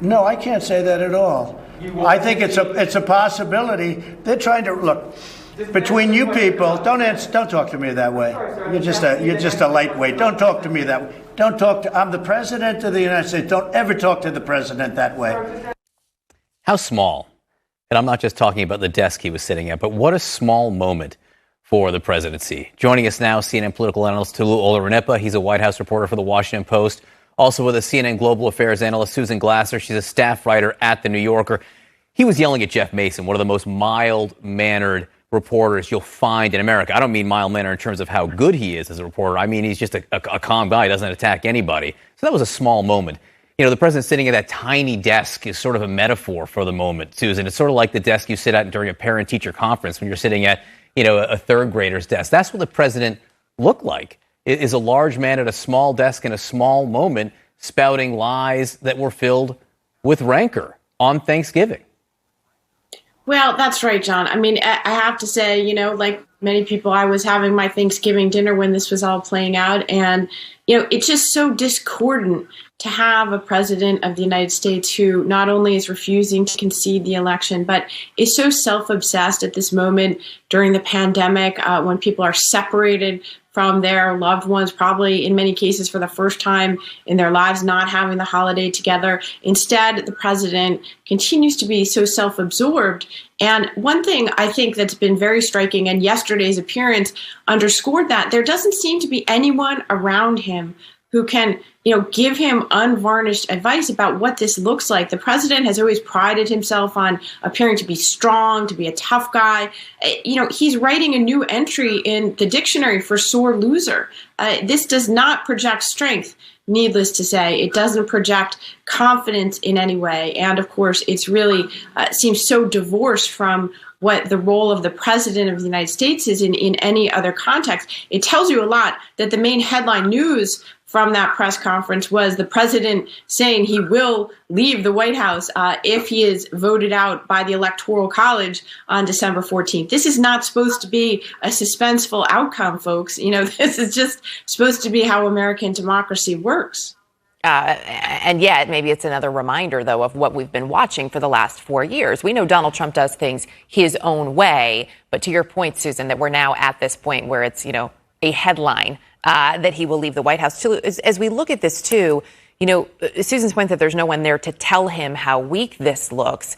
No, I can't say that at all. I think it's a possibility. They're trying to look between you people. Don't talk to me that way. You're just a lightweight. Don't talk to me that way. Don't talk to. I'm the president of the United States. Don't ever talk to the president that way. How small? And I'm not just talking about the desk he was sitting at, but what a small moment for the presidency. Joining us now, CNN political analyst Tolu Olorunnipa. He's a White House reporter for the Washington Post. Also with us, CNN global affairs analyst Susan Glasser. She's a staff writer at The New Yorker. He was yelling at Jeff Mason, one of the most mild-mannered reporters you'll find in America. I don't mean mild-mannered in terms of how good he is as a reporter. I mean he's just a calm guy. He doesn't attack anybody. So that was a small moment. You know, the president sitting at that tiny desk is sort of a metaphor for the moment, Susan. It's sort of like the desk you sit at during a parent-teacher conference when you're sitting at, a third grader's desk. That's what the president looked like, is a large man at a small desk in a small moment spouting lies that were filled with rancor on Thanksgiving. Well, that's right, John. I mean, I have to say, like many people, I was having my Thanksgiving dinner when this was all playing out. And, it's just so discordant to have a president of the United States who not only is refusing to concede the election, but is so self-obsessed at this moment during the pandemic when people are separated from their loved ones, probably in many cases for the first time in their lives, not having the holiday together. Instead, the president continues to be so self-absorbed. And one thing I think that's been very striking, and yesterday's appearance underscored that, there doesn't seem to be anyone around him who can, give him unvarnished advice about what this looks like. The president has always prided himself on appearing to be strong, to be a tough guy. He's writing a new entry in the dictionary for sore loser. This does not project strength, needless to say. It doesn't project confidence in any way. And of course, it's really seems so divorced from what the role of the president of the United States is in any other context. It tells you a lot that the main headline news from that press conference was the president saying he will leave the White House if he is voted out by the Electoral College on December 14th. This is not supposed to be a suspenseful outcome, folks. This is just supposed to be how American democracy works. And yet, maybe it's another reminder, though, of what we've been watching for the last 4 years. We know Donald Trump does things his own way. But to your point, Susan, that we're now at this point where it's, a headline that he will leave the White House. As we look at this, too, Susan's point that there's no one there to tell him how weak this looks.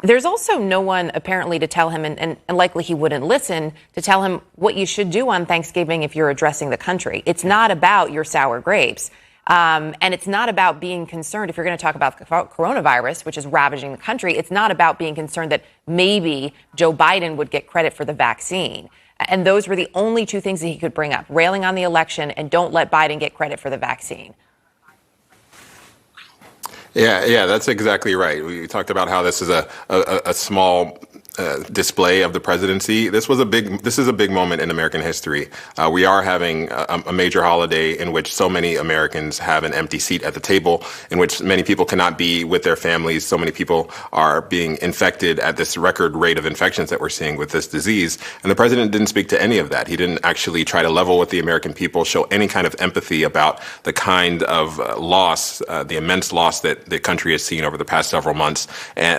There's also no one apparently to tell him, and likely he wouldn't listen, to tell him what you should do on Thanksgiving if you're addressing the country. It's not about your sour grapes. And it's not about being concerned, if you're going to talk about coronavirus, which is ravaging the country, it's not about being concerned that maybe Joe Biden would get credit for the vaccine. And those were the only two things that he could bring up, railing on the election and don't let Biden get credit for the vaccine. Yeah, that's exactly right. We talked about how this is a small display of the presidency. This is a big moment in American history. We are having a major holiday in which so many Americans have an empty seat at the table, in which many people cannot be with their families. So many people are being infected at this record rate of infections that we're seeing with this disease. And the president didn't speak to any of that. He didn't actually try to level with the American people, show any kind of empathy about the kind of loss, the immense loss that the country has seen over the past several months,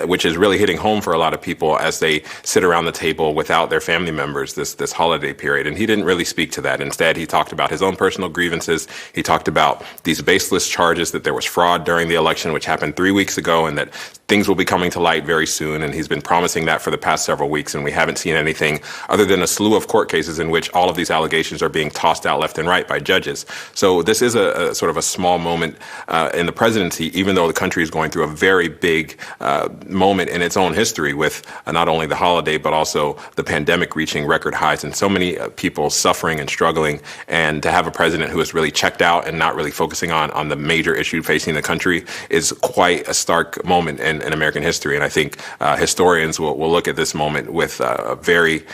which is really hitting home for a lot of people as they sit around the table without their family members this holiday period. And he didn't really speak to that. Instead, he talked about his own personal grievances. He talked about these baseless charges that there was fraud during the election, which happened 3 weeks ago, and that things will be coming to light very soon. And he's been promising that for the past several weeks. And we haven't seen anything other than a slew of court cases in which all of these allegations are being tossed out left and right by judges. So this is a sort of a small moment in the presidency, even though the country is going through a very big moment in its own history with not only the holiday, but also the pandemic reaching record highs and so many people suffering and struggling. And to have a president who is really checked out and not really focusing on the major issue facing the country is quite a stark moment in American history. And I think historians will look at this moment with a very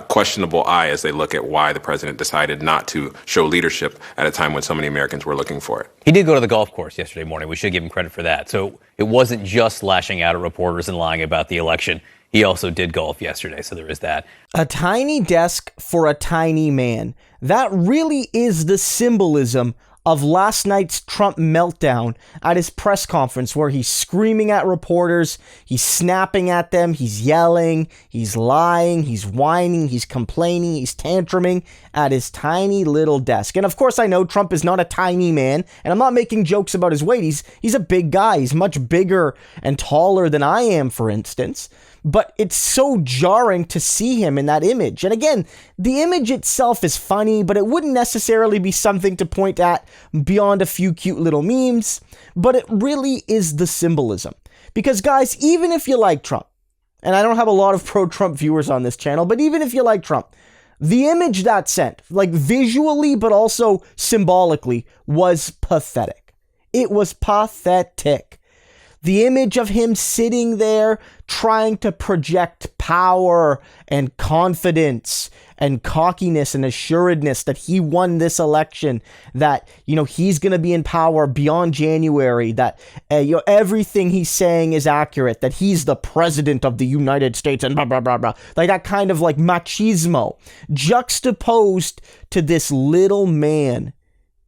questionable eye as they look at why the president decided not to show leadership at a time when so many Americans were looking for it. He did go to the golf course yesterday morning. We should give him credit for that. So it wasn't just lashing out at reporters and lying about the election. He also did golf yesterday, so there is that. A tiny desk for a tiny man. That really is the symbolism of last night's Trump meltdown at his press conference, where he's screaming at reporters, he's snapping at them, he's yelling, he's lying, he's whining, he's complaining, he's tantruming at his tiny little desk. And of course, I know Trump is not a tiny man, and I'm not making jokes about his weight. He's a big guy. He's much bigger and taller than I am, for instance. But it's so jarring to see him in that image. And again, the image itself is funny, but it wouldn't necessarily be something to point at beyond a few cute little memes. But it really is the symbolism. Because guys, even if you like Trump, and I don't have a lot of pro-Trump viewers on this channel, but even if you like Trump, the image that sent, like visually, but also symbolically, was pathetic. It was pathetic. The image of him sitting there trying to project power and confidence and cockiness and assuredness that he won this election, that, he's going to be in power beyond January, that, everything he's saying is accurate, that he's the president of the United States and blah, blah, blah, blah. Like that kind of like machismo juxtaposed to this little man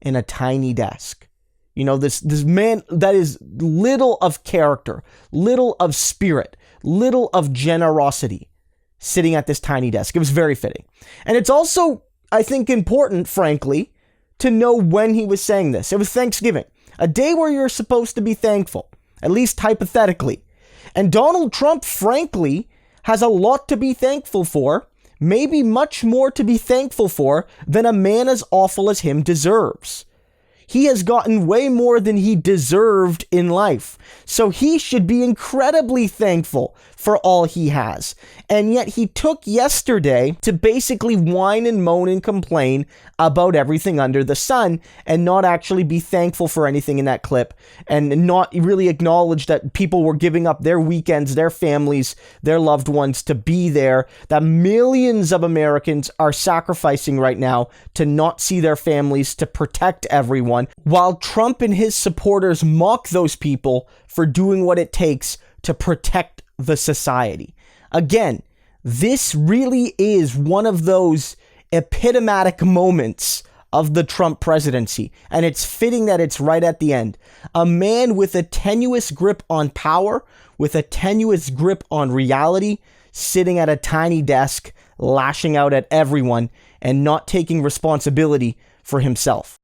in a tiny desk. This man that is little of character, little of spirit, little of generosity, sitting at this tiny desk. It was very fitting. And it's also, I think, important, frankly, to know when he was saying this. It was Thanksgiving, a day where you're supposed to be thankful, at least hypothetically. And Donald Trump, frankly, has a lot to be thankful for, maybe much more to be thankful for than a man as awful as him deserves. He has gotten way more than he deserved in life. So he should be incredibly thankful for all he has. And yet he took yesterday to basically whine and moan and complain about everything under the sun and not actually be thankful for anything in that clip and not really acknowledge that people were giving up their weekends, their families, their loved ones to be there, that millions of Americans are sacrificing right now to not see their families, to protect everyone, while Trump and his supporters mock those people for doing what it takes to protect the society. Again, this really is one of those epitomatic moments of the Trump presidency, and it's fitting that it's right at the end. A man with a tenuous grip on power, with a tenuous grip on reality, sitting at a tiny desk, lashing out at everyone, and not taking responsibility for himself.